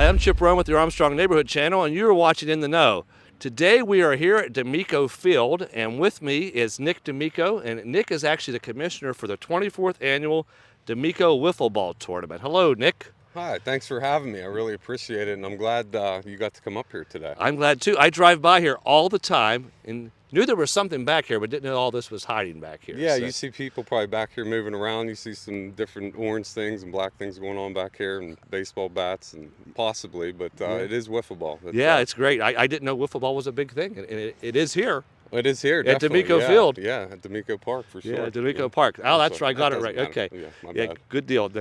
I'm Chip Roan with the Armstrong Neighborhood Channel, and you're watching In the Know. Today we are here at Damico Field, and with me is Nick Damico, and Nick is actually the commissioner for the 24th Annual Damico Wiffleball Tournament. Hello, Nick. Hi, thanks for having me. I really appreciate it, and I'm glad you got to come up here today. I'm glad too. I drive by here all the time and knew there was something back here, but didn't know all this was hiding back here. Yeah, So- you see people probably back here moving around. You see some different orange things and black things going on back here, and baseball bats, and possibly, but it is wiffle ball. Yeah, it's great. I didn't know wiffle ball was a big thing, and it is here. It is here, At definitely. Damico yeah, Field. Yeah, at Damico Park for sure. Yeah, Damico Park. Oh, that's right. I got it right. Doesn't Okay. matter. Yeah, my Yeah, bad. good deal.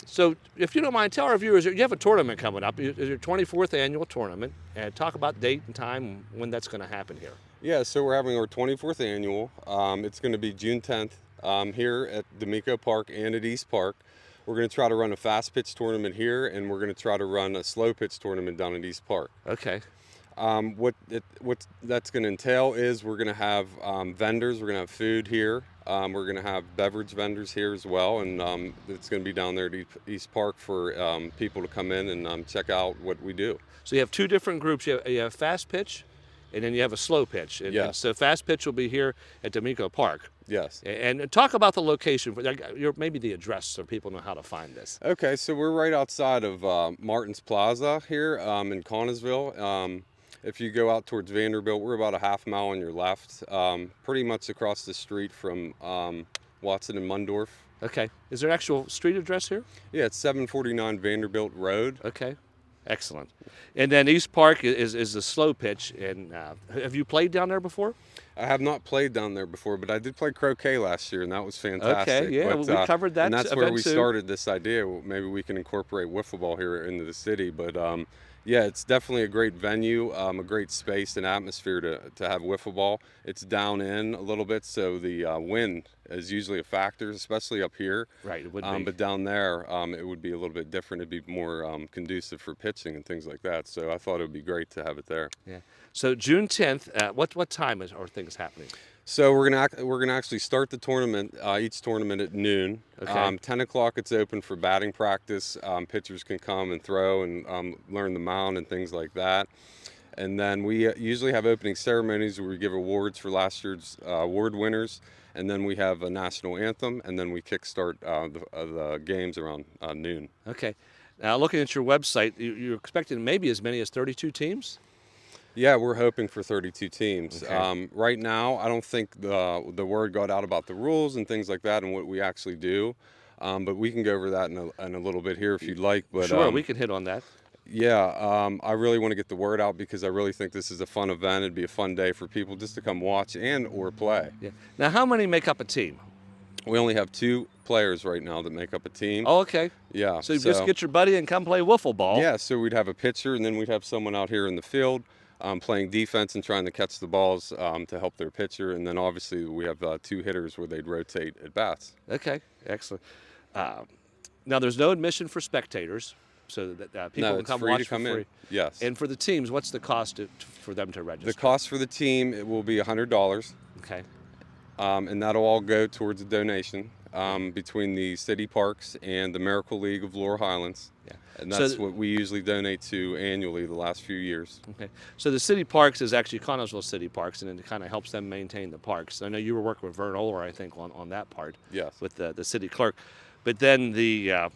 So, if you don't mind, tell our viewers you have a tournament coming up. It's your 24th annual tournament, and talk about date and time when that's going to happen here. Yeah, so we're having our 24th annual. It's going to be June 10th here at Damico Park and at East Park. We're going to try to run a fast pitch tournament here, and we're going to try to run a slow pitch tournament down at East Park. Okay. What that's going to entail is we're going to have vendors. We're going to have food here. We're going to have beverage vendors here as well, and it's going to be down there at East Park for people to come in and check out what we do. So you have two different groups. You have fast pitch, and then you have a slow pitch. And Yes. so fast pitch will be here at Damico Park. Yes. And talk about the location, maybe the address so people know how to find this. Okay, so we're right outside of Martin's Plaza here in Connellsville. If you go out towards Vanderbilt, we're about a half mile on your left, pretty much across the street from Watson and Mundorf. Okay. Is there an actual street address here? Yeah, it's 749 Vanderbilt Road. Okay. Excellent. And then East Park is the slow pitch. And have you played down there before? I have not played down there before, but I did play croquet last year, and that was fantastic. Okay, yeah, but, we covered that and that's where event we too. started this idea. Maybe we can incorporate wiffle ball here into the city. But yeah, it's definitely a great venue, a great space and atmosphere to have wiffle ball. It's down in a little bit, so the wind is usually a factor, especially up here. Right, it would be. But down there, it would be a little bit different. It'd be more conducive for pitching and things like that. So I thought it would be great to have it there. Yeah. So June 10th, what time are things happening? So we're gonna actually start the tournament, each tournament at noon. Okay. 10 o'clock it's open for batting practice. Pitchers can come and throw and learn the mound and things like that. And then we usually have opening ceremonies where we give awards for last year's award winners. And then we have a national anthem, and then we kickstart the games around noon. Okay. Now, looking at your website, you're expecting maybe as many as 32 teams? Yeah, we're hoping for 32 teams. Okay. Right now, I don't think the word got out about the rules and things like that and what we actually do. But we can go over that in a little bit here if you'd like. But Sure, we can hit on that. yeah, I really want to get the word out because I really think this is a fun event. It'd be a fun day for people just to come watch and or play. Yeah. Now, how many make up a team? We only have 2 players right now that make up a team. Oh, okay. Yeah. So you just get your buddy and come play wiffle ball. Yeah, so we'd have a pitcher, and then we'd have someone out here in the field playing defense and trying to catch the balls to help their pitcher. And then obviously we have 2 hitters where they'd rotate at bats. Okay, excellent. Now, there's no admission for spectators, so that people No, can it's come free watch to come for free. in. Yes. And for the teams, what's the cost for them to register? The cost for the team, it will be $100. Okay. And that'll all go towards a donation between the city parks and the Miracle League of Laurel Highlands. Yeah. And So that's th- what we usually donate to annually the last few years. Okay. So the city parks is actually Connellsville City Parks, and it kind of helps them maintain the parks. I know you were working with Vern Oler, I think, on that part. Yes. With the city clerk. But then the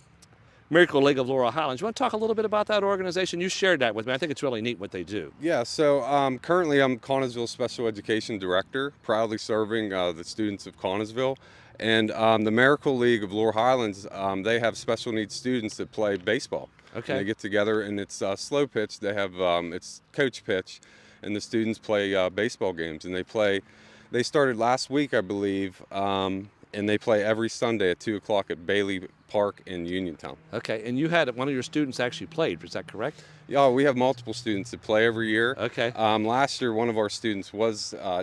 Miracle League of Laurel Highlands. You want to talk a little bit about that organization? You shared that with me. I think it's really neat what they do. Yeah, so currently I'm Connellsville Special Education Director, proudly serving the students of Connellsville. And the Miracle League of Laurel Highlands, they have special needs students that play baseball. Okay. And they get together, and it's slow pitch. They have it's coach pitch, and the students play baseball games. And they started last week, I believe, and they play every Sunday at 2 o'clock at Bailey Park in Uniontown. Okay. And you had one of your students actually played. Is that correct? Yeah, we have multiple students that play every year. Okay. Last year, one of our students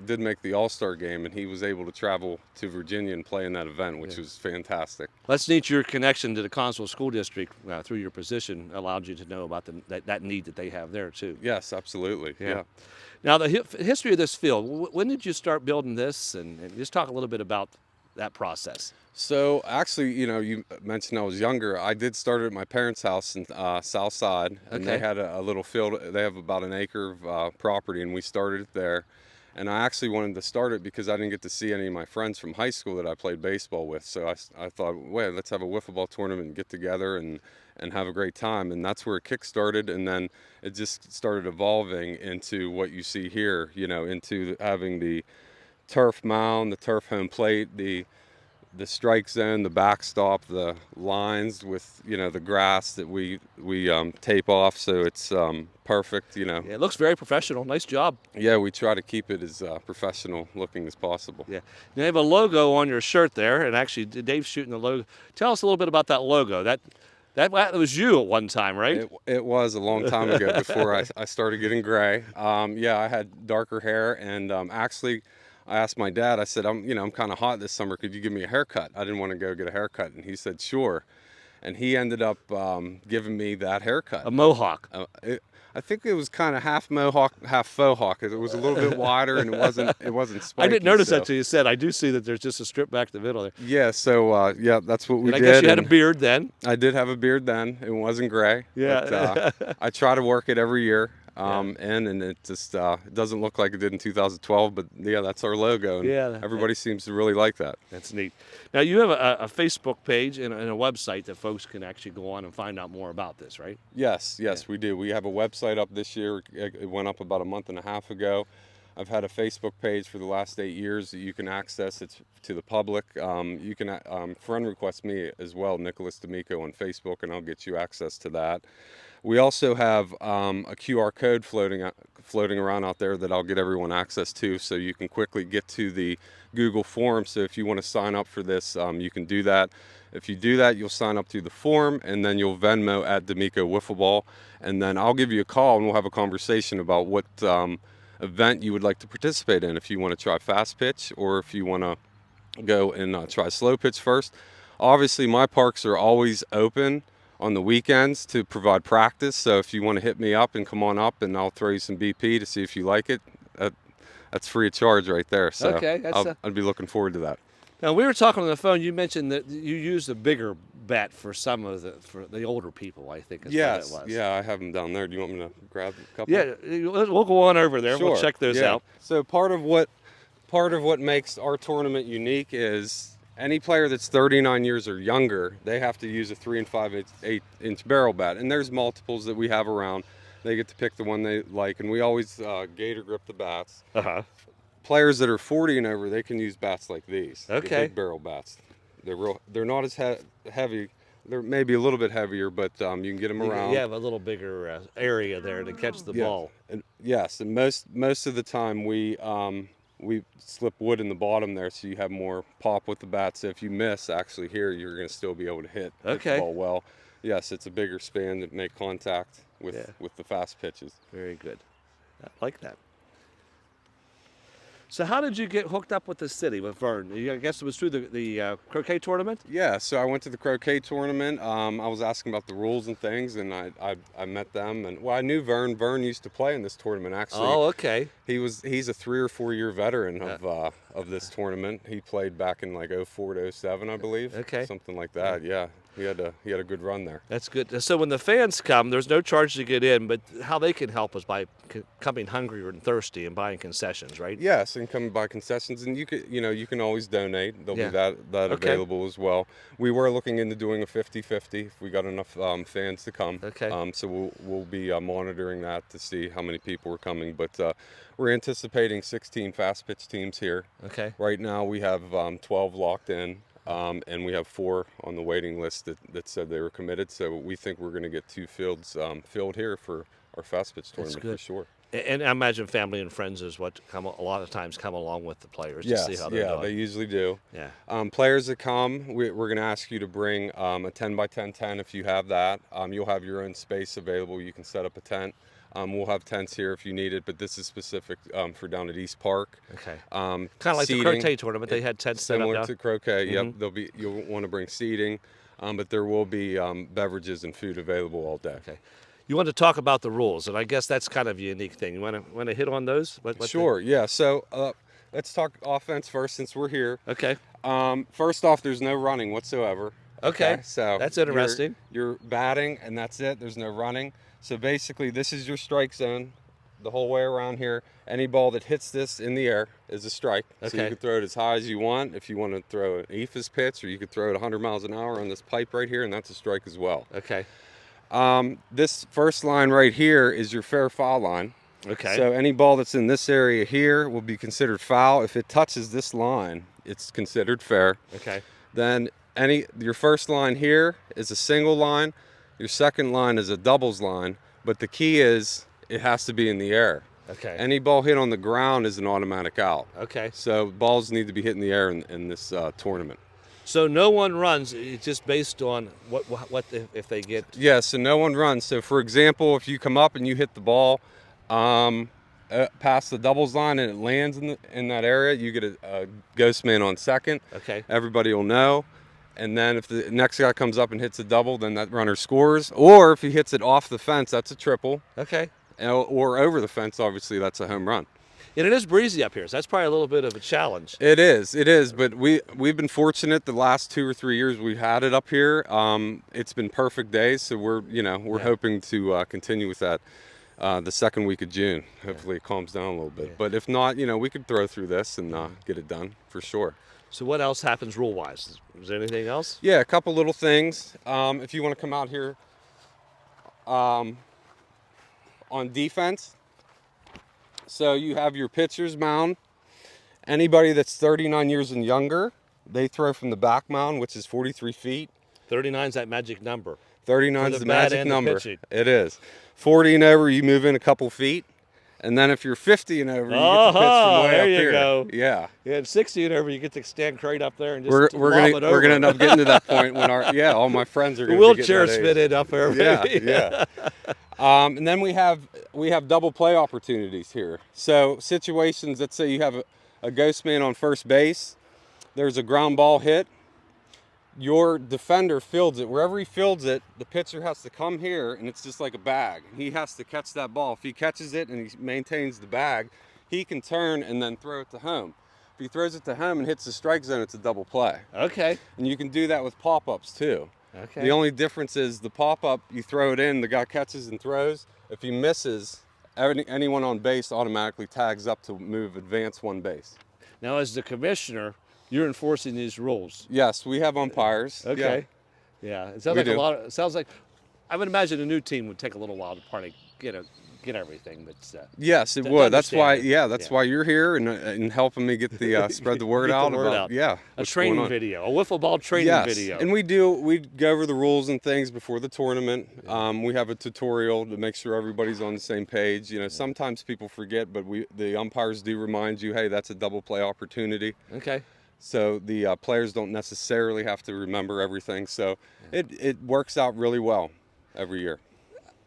did make the All-Star game, and he was able to travel to Virginia and play in that event, which was fantastic. Let's neat your connection to the Connellsville School District through your position allowed you to know about that need that they have there too. Yes, absolutely. Yeah. Now the history of this field. When did you start building this? And just talk a little bit about that process? So actually, you mentioned I was younger. I did start at my parents' house in South Side, and they Okay. had a little field. They have about an acre of property, and we started it there. And I actually wanted to start it because I didn't get to see any of my friends from high school that I played baseball with. So I thought, wait, let's have a wiffle ball tournament and get together and have a great time. And that's where it kick-started, and then it just started evolving into what you see here, into having the turf mound, the turf home plate, the strike zone, the backstop, the lines with the grass that we tape off, so it's perfect. Yeah, it looks very professional. Nice job. Yeah, we try to keep it as professional looking as possible. Yeah. You have a logo on your shirt there, and actually Dave's shooting the logo. Tell us a little bit about that logo. That was you at one time, right? It was a long time ago before I started getting gray. Yeah, I had darker hair, and actually, I asked my dad. I said, I'm kind of hot this summer. Could you give me a haircut? I didn't want to go get a haircut, and he said, sure. And he ended up giving me that haircut. A mohawk. I think it was kind of half mohawk, half faux hawk. It was a little bit wider, and it wasn't spiky. I didn't notice so. that till you said. I do see that there's just a strip back the middle there. Yeah, so yeah, that's what we And did. I guess you had a beard then. I did have a beard then. It wasn't gray. Yeah. But, I try to work it every year. Yeah. And it just it doesn't look like it did in 2012, but yeah, that's our logo, and Yeah, everybody seems to really like that. That's neat. Now you have a Facebook page and a website that folks can actually go on and find out more about this, right? Yes, we do. We have a website up this year. It went up about a month and a half ago. I've had a Facebook page for the last 8 years that you can access. It's to the public. You can friend request me as well, Nicholas Damico on Facebook, and I'll get you access to that. We also have a QR code floating around out there that I'll get everyone access to, so you can quickly get to the Google form. So if you want to sign up for this, you can do that. If you do that, you'll sign up through the form, and then you'll Venmo at Damico Wiffleball, and then I'll give you a call and we'll have a conversation about what event you would like to participate in. If you want to try fast pitch, or if you want to go and try slow pitch first. Obviously, my parks are always open on the weekends to provide practice, so if you want to hit me up and come on up, and I'll throw you some BP to see if you like it. That's free of charge right there, so Okay, I'd be looking forward to that. Now we were talking on the phone. You mentioned that you used a bigger bat for for the older people. I think is Yes, what it was. yeah, I have them down there. Do you want me to grab a couple? Yeah, we'll go on over there. Sure. We'll check those Yeah. out. So part of what makes our tournament unique is any player that's 39 years or younger, they have to use a 3 5/8 inch barrel bat, and there's multiples that we have around. They get to pick the one they like, and we always gator grip the bats. Players that are 40 and over, they can use bats like these. The Okay. big barrel bats. They're not as heavy. They're maybe a little bit heavier, but you can get them around. You have a little bigger area there to catch the ball. And yes, and most of the time we slip wood in the bottom there, so you have more pop with the bat. So if you miss, actually here, you're going to still be able to hit Okay. the ball well. Yes, it's a bigger span to make contact with the fast pitches. Very good. I like that. So how did you get hooked up with the city, with Vern? I guess it was through the croquet tournament? Yeah, so I went to the croquet tournament. I was asking about the rules and things, and I met them, and well, I knew Vern. Vern used to play in this tournament actually. Oh, okay. He's a 3 or 4 year veteran of this tournament. He played back in like 04 to 07, I believe. Okay. Something like that. Yeah. He had a good run there. That's good. So when the fans come, there's no charge to get in, but how they can help us by coming hungry and thirsty and buying concessions, right? Yes, and come buy concessions, and you can always donate. There'll be that Okay. available as well. We were looking into doing a 50-50 if we got enough fans to come. Okay. So we'll be monitoring that to see how many people are coming, but we're anticipating 16 fast pitch teams here. Okay. Right now we have 12 locked in. And we have 4 on the waiting list that said they were committed. So we think we're going to get 2 fields filled here for our fast pitch tournament for sure. And I imagine family and friends is what a lot of times come along with the players Yes, to see how they're doing. they usually do. Yeah. Players that come, we're going to ask you to bring a 10 by 10 tent if you have that. You'll have your own space available. You can set up a tent. We'll have tents here if you need it, but this is specific for down at East Park. Okay. Kind of like seating, the croquet tournament, they had tents set up similar down. to croquet. Yep, you'll want to bring seating, but there will be beverages and food available all day. Okay. You want to talk about the rules, and I guess that's kind of a unique thing. You want to hit on those? Sure. Yeah. So let's talk offense first, since we're here. Okay. First off, there's no running whatsoever. Okay, So that's interesting. You're batting, and that's it. There's no running. So basically, this is your strike zone, the whole way around here. Any ball that hits this in the air is a strike. So you Okay. can throw it as high as you want. If you want to throw an ephus pitch, or you could throw it 100 miles an hour on this pipe right here, and that's a strike as well. Okay. This first line right here is your fair foul line. Okay. So any ball that's in this area here will be considered foul. If it touches this line, it's considered fair. Okay. Then your first line here is a single line. Your second line is a doubles line. But the key is it has to be in the air. Okay. Any ball hit on the ground is an automatic out. Okay. So balls need to be hit in the air in this tournament. So no one runs. It's just based on what if they get. Yeah, so no one runs. So for example, if you come up and you hit the ball past the doubles line and it lands in that area, you get a ghost man on second. Okay. Everybody will know. And then if the next guy comes up and hits a double, then that runner scores. Or if he hits it off the fence, that's a triple. Okay. Or over the fence, obviously, that's a home run. And it is breezy up here, so that's probably a little bit of a challenge. It is. But we've been fortunate the last 2 or 3 years we've had it up here. It's been perfect days, so we're hoping to continue with that the second week of June. Hopefully it calms down a little bit. Yeah. But if not, we could throw through this and get it done for sure. So what else happens rule-wise? Is there anything else? Yeah, a couple little things. If you want to come out here on defense, so you have your pitcher's mound. Anybody that's 39 years and younger, they throw from the back mound, which is 43 feet. 39 is that magic number. 39 is the the bat magic and the number. pitching. It is. 40 and over, you move in a couple feet. And then if you're 50 and over, you get to pitch from way there up you here. go. Yeah. Yeah, at 60 and over, you get to stand right up there and just We're lob it over. gonna end up getting to that point when all my friends are The gonna be getting wheelchairs that age. fitted up there. Yeah, Maybe. yeah. And then we have double play opportunities here. So situations, let's say you have a ghost man on first base, there's a ground ball hit, your defender fields it. Wherever he fields it, the pitcher has to come here, and it's just like a bag. He has to catch that ball. If he catches it and he maintains the bag, he can turn and then throw it to home. If he throws it to home and hits the strike zone, it's a double play. Okay. And you can do that with pop-ups too. Okay. The only difference is the pop-up, you throw it in, the guy catches and throws. If he misses, anyone on base automatically tags up to advance one base. Now, as the commissioner, you're enforcing these rules. Yes, we have umpires. Okay. Yeah. It sounds We like do. a lot. It sounds like I would imagine a new team would take a little while to probably get everything. But Yes, it to would. That's why. understand it. Yeah, that's Yeah. why you're here and helping me get the spread the word Get the out word about out. yeah A what's training going on. video, a wiffle ball training Yes, video. and we go over the rules and things before the tournament. We have a tutorial to make sure everybody's on the same page. Sometimes people forget, but the umpires do remind you, hey, that's a double play opportunity. Okay. So the players don't necessarily have to remember everything. So it works out really well every year.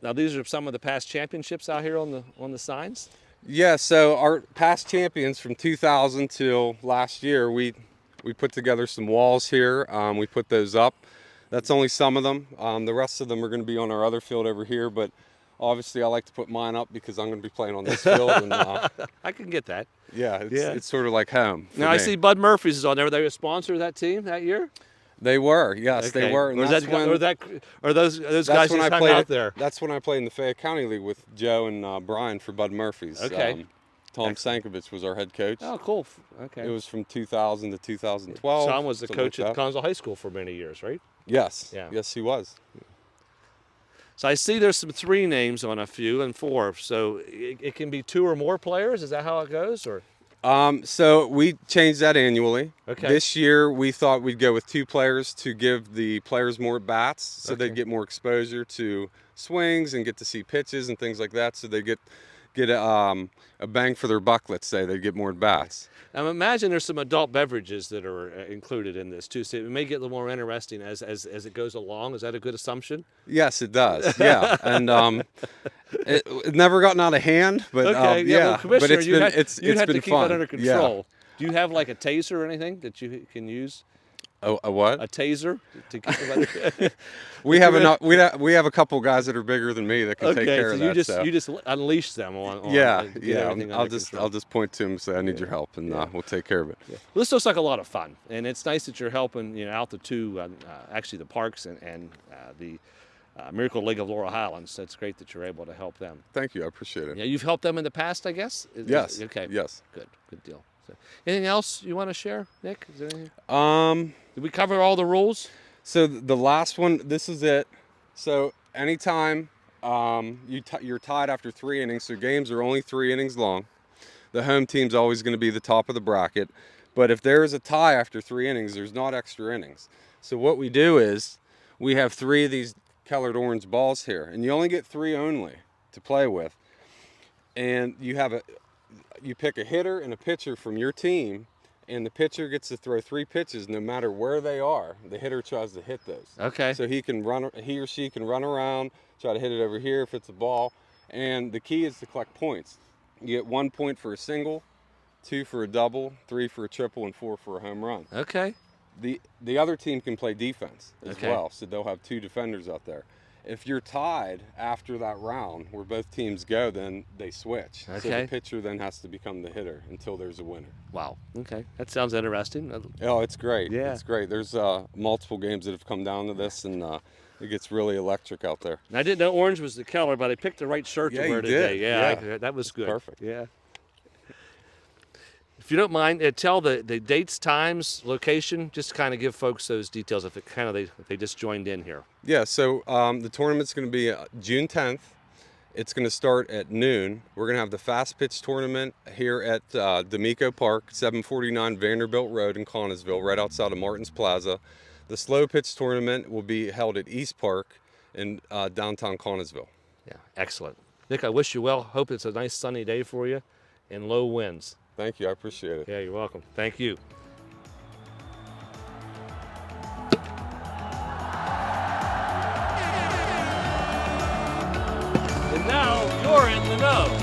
Now, these are some of the past championships out here on the signs. Yeah, so our past champions from 2000 till last year, we put together some walls here. We put those up. That's only some of them. The rest of them are going to be on our other field over here, but obviously I like to put mine up because I'm going to be playing on this field. And, I can get that. yeah, it's sort of like home. for Now, I me. see Bud Murphy's is on there. Were they a sponsor of that team that year? They were, yes, Okay. they were. And Or that's those guys that's just when I hung played out there? That's when I played in the Fayette County League with Joe and Brian for Bud Murphy's. Okay. Tom Sankovich was our head coach. Oh, cool. Okay. It was from 2000 to 2012. Sean was the something coach like at that. Conzo High School for many years, right? Yes. Yeah. Yes, he was. So I see there's some 3 names on a few and 4. So it can be 2 or more players. Is that how it goes, or? So we change that annually. Okay. This year we thought we'd go with 2 players to give the players more bats, so they'd get more exposure to swings and get to see pitches and things like that. So they get a bang for their buck. Let's say they get more at bats. Now imagine there's some adult beverages that are included in this too, so it may get a little more interesting as it goes along. Is that a good assumption? Yes, it does. Yeah, and it's never gotten out of hand, but Okay, yeah, well, Commissioner, but it's you'd have been to keep fun. that under Yeah. control. Do you have like a taser or anything that you can use? A what? A taser to keep them under. We have enough. We have a couple guys that are bigger than me that can take Okay, care so of you that. just unleash them on Yeah, to get yeah. everything I'll under just control. point to him and say I need your help, and we'll take care of it. Yeah. Well, this looks like a lot of fun, and it's nice that you're helping, out the two, actually the parks and the Miracle League of Laurel Highlands. That's great that you're able to help them. Thank you. I appreciate it. Yeah, you've helped them in the past, I guess. Yes. Okay. Yes. Good deal. So, anything else you want to share, Nick? Is there anything? Did we cover all the rules? So the last one, this is it. So anytime you're tied after 3 innings, so games are only 3 innings long, the home team's always going to be the top of the bracket. But if there is a tie after 3 innings, there's not extra innings. So what we do is we have 3 of these colored orange balls here, and you only get 3 only to play with. And you pick a hitter and a pitcher from your team, and the pitcher gets to throw 3 pitches no matter where they are. The hitter tries to hit those. Okay. So he or she can run around, try to hit it over here if it's a ball. And the key is to collect points. You get 1 point for a single, 2 for a double, 3 for a triple, and 4 for a home run. Okay. The other team can play defense as Okay. well, so they'll have 2 defenders out there. If you're tied after that round where both teams go, then they switch. So Okay. the pitcher then has to become the hitter until there's a winner. Wow. Okay. That sounds interesting. Oh, it's great. Yeah. It's great. There's multiple games that have come down to this, and it gets really electric out there. And I didn't know orange was the color, but I picked the right shirt Yeah, to wear you today. did. Yeah. That was It's good. perfect. Yeah. If you don't mind, tell the dates, times, location, just to kind of give folks those details if they just joined in here. Yeah, so the tournament's going to be June 10th. It's going to start at noon. We're going to have the fast pitch tournament here at Damico Park, 749 Vanderbilt Road in Connellsville, right outside of Martin's Plaza. The slow pitch tournament will be held at East Park in downtown Connellsville. Yeah, excellent. Nick, I wish you well. Hope it's a nice sunny day for you and low winds. Thank you. I appreciate it. Yeah, you're welcome. Thank you. And now you're in the know.